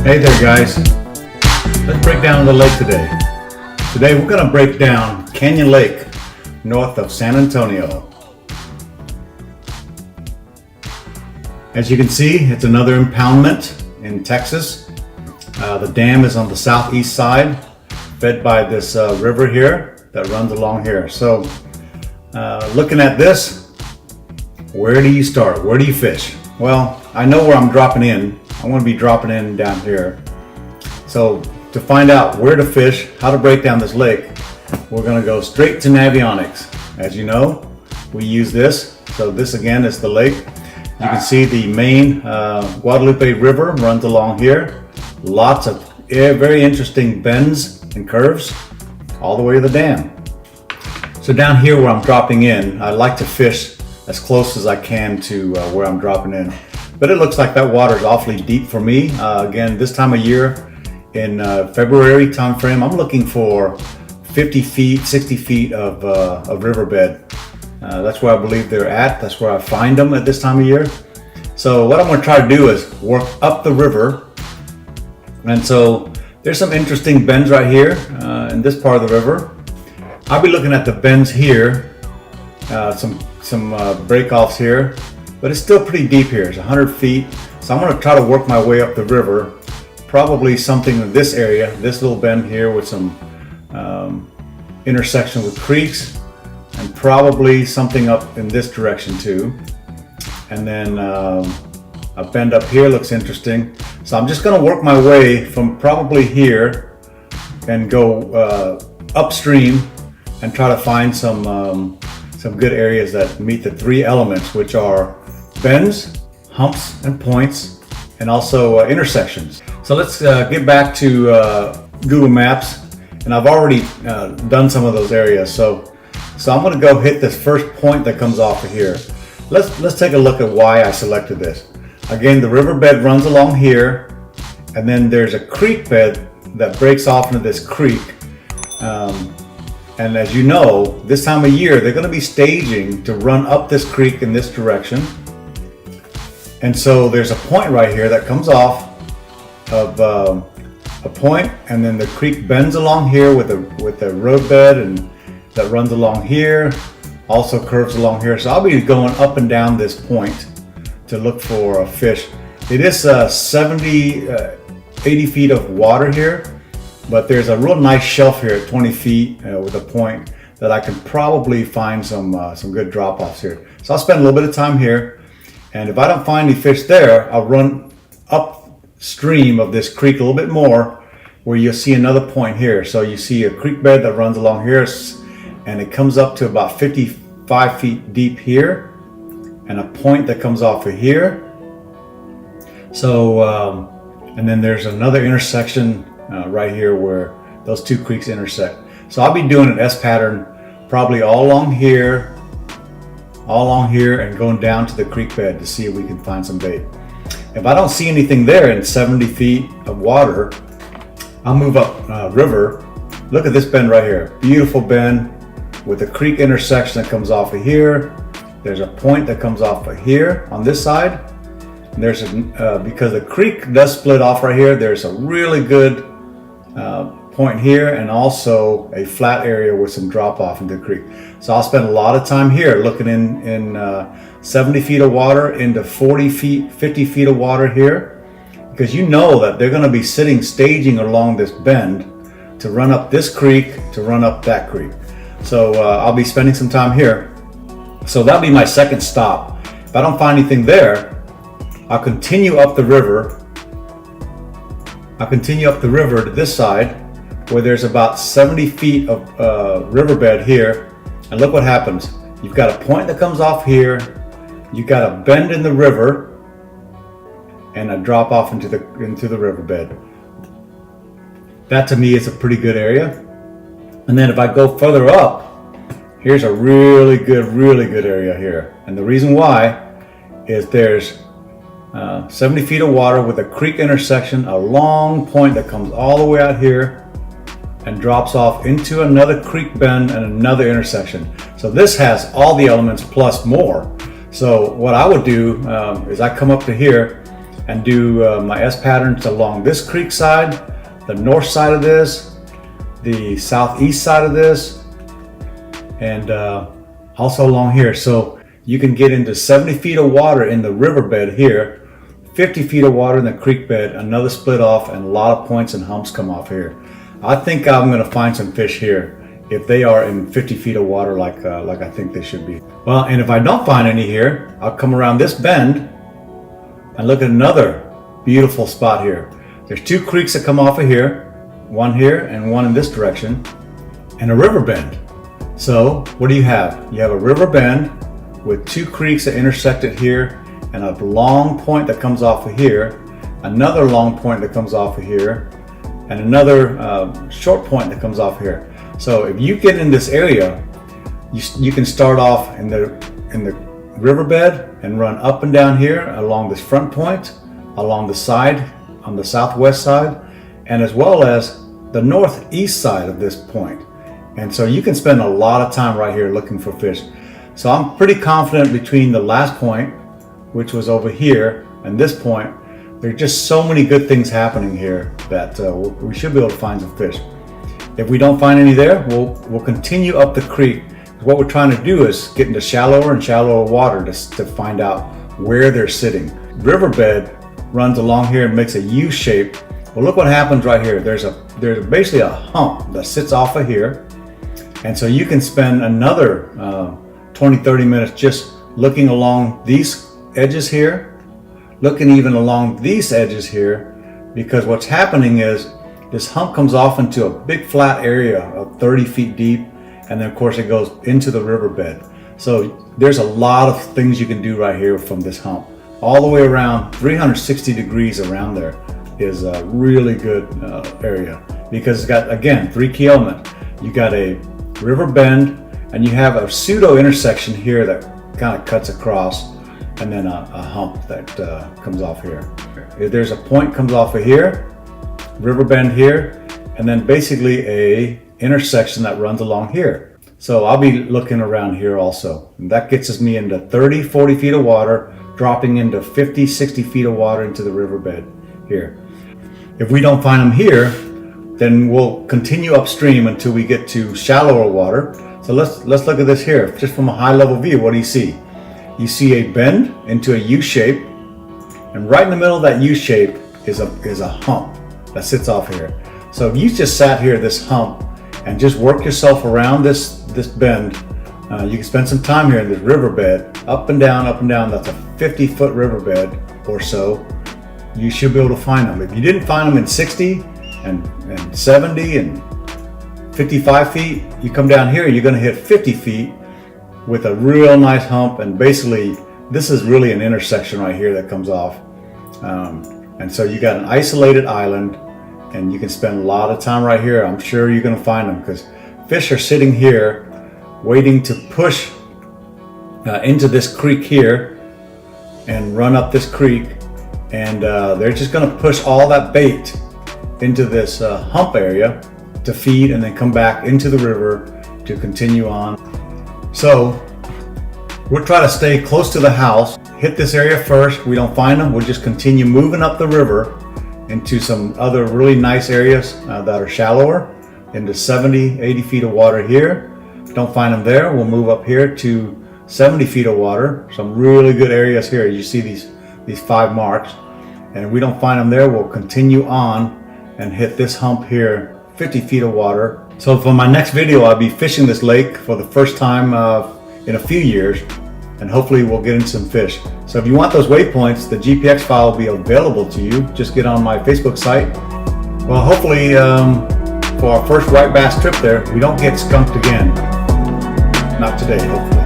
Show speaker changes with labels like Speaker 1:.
Speaker 1: Hey there guys, let's break down the lake today. Today we're going to break down Canyon Lake north of San Antonio. As you can see, it's another impoundment in Texas. The dam is on the southeast side, fed by this river here that runs along here. So looking at this, where do you start? Where do you fish? Well, I know where I'm dropping in. I'm going to be dropping in down here. So to find out where to fish, how to break down this lake, we're going to go straight to Navionics. As you know, we use this. So this again is the lake. You can see the main Guadalupe River runs along here. Lots of very interesting bends and curves all the way to the dam. So down here where I'm dropping in, I like to fish as close as I can to where I'm dropping in. But it looks like that water is awfully deep for me. Again, this time of year in February time frame, I'm looking for 50 feet, 60 feet of riverbed. That's where I believe they're at. That's where I find them at this time of year. So what I'm going to try to do is work up the river. And so there's some interesting bends right here in this part of the river. I'll be looking at the bends here, some breakoffs here. But it's still pretty deep here. It's 100 feet. So I'm going to try to work my way up the river. Probably something in this area, this little bend here with some intersection with creeks, and probably something up in this direction too. And then a bend up here looks interesting. So I'm just going to work my way from probably here and go upstream and try to find some good areas that meet the three elements, which are bends, humps, and points, and also intersections. So let's get back to Google Maps, and I've already done some of those areas. So I'm going to go hit this first point that comes off of here. Let's take a look at why I selected this. Again, the riverbed runs along here, and then there's a creek bed that breaks off into this creek. And as you know, this time of year, they're going to be staging to run up this creek in this direction. And so there's a point right here that comes off of a point, and then the creek bends along here with the roadbed, and that runs along here, also curves along here. So I'll be going up and down this point to look for a fish. It is 80 feet of water here, but there's a real nice shelf here at 20 feet with a point that I can probably find some good drop-offs here. So I'll spend a little bit of time here. And if I don't find any fish there, I'll run upstream of this creek a little bit more, where you'll see another point here. So you see a creek bed that runs along here, and it comes up to about 55 feet deep here, and a point that comes off of here. So, and then there's another intersection right here where those two creeks intersect. So I'll be doing an S pattern probably all along here, and going down to the creek bed to see if we can find some bait. If I don't see anything there in 70 feet of water, I'll move up river. Look at this bend right here. Beautiful bend with a creek intersection that comes off of here. There's a point that comes off of here on this side. And there's because the creek does split off right here, there's a really good point here, and also a flat area with some drop off into the creek. So I'll spend a lot of time here looking in 70 feet of water into 40 feet, 50 feet of water here, because you know that they're going to be staging along this bend to run up this creek, to run up that creek. So I'll be spending some time here. So that'll be my second stop. If I don't find anything there, I'll continue up the river. I'll continue up the river to this side, where there's about 70 feet of riverbed here. And look what happens. You've got a point that comes off here. You've got a bend in the river, and a drop off into the riverbed. That to me is a pretty good area. And then if I go further up, here's a really good area here. And the reason why is there's 70 feet of water with a creek intersection, a long point that comes all the way out here and drops off into another creek bend and another intersection. So this has all the elements plus more. So what I would do is I come up to here and do my S patterns along this creek side, the north side of this, the southeast side of this, and also along here. So you can get into 70 feet of water in the riverbed here, 50 feet of water in the creek bed, another split off, and a lot of points and humps come off here. I think I'm going to find some fish here if they are in 50 feet of water like I think they should be. Well, and if I don't find any here, I'll come around this bend and look at another beautiful spot here. There's two creeks that come off of here, one here and one in this direction, and a river bend. So what do you have? You have a river bend with two creeks that intersect it here, and a long point that comes off of here, another long point that comes off of here, and another short point that comes off here. So if you get in this area, you can start off in the riverbed and run up and down here along this front point, along the side, on the southwest side, and as well as the northeast side of this point. And so you can spend a lot of time right here looking for fish. So I'm pretty confident between the last point, which was over here, and this point, there are just so many good things happening here that we should be able to find some fish. If we don't find any there, we'll continue up the creek. What we're trying to do is get into shallower and shallower water to find out where they're sitting. Riverbed runs along here and makes a U shape. Well, look what happens right here. There's basically a hump that sits off of here. And so you can spend another 20-30 minutes just looking along these edges here, looking even along these edges here, because what's happening is this hump comes off into a big flat area of 30 feet deep, and then of course it goes into the riverbed. So there's a lot of things you can do right here from this hump. All the way around 360 degrees around there is a really good area, because it's got, again, three key elements. You got a river bend, and you have a pseudo intersection here that kind of cuts across, and then a hump that comes off here. If there's a point comes off of here, river bend here, and then basically a intersection that runs along here. So I'll be looking around here also. And that gets me into 30-40 feet of water, dropping into 50-60 feet of water into the riverbed here. If we don't find them here, then we'll continue upstream until we get to shallower water. So let's look at this here. Just from a high level view, what do you see? You see a bend into a U shape, and right in the middle of that U shape is a hump that sits off here. So if you just sat here, this hump, and just work yourself around this bend, you can spend some time here in this riverbed, up and down, that's a 50-foot riverbed or so. You should be able to find them. If you didn't find them in 60 and 70 and 55 feet, you come down here, you're gonna hit 50 feet with a real nice hump, and basically this is really an intersection right here that comes off. And so you got an isolated island, and you can spend a lot of time right here. I'm sure you're gonna find them, because fish are sitting here waiting to push into this creek here and run up this creek, and they're just gonna push all that bait into this hump area to feed, and then come back into the river to continue on. So we'll try to stay close to the house, hit this area first. We don't find them, we'll just continue moving up the river into some other really nice areas that are shallower, into 70-80 feet of water here. Don't find them there, we'll move up here to 70 feet of water. Some really good areas here. You see these 5 marks. And if we don't find them there, we'll continue on and hit this hump here, 50 feet of water. So for my next video, I'll be fishing this lake for the first time in a few years, and hopefully we'll get into some fish. So if you want those waypoints, the GPX file will be available to you. Just get on my Facebook site. Well, hopefully for our first white bass trip there, we don't get skunked again. Not today, hopefully.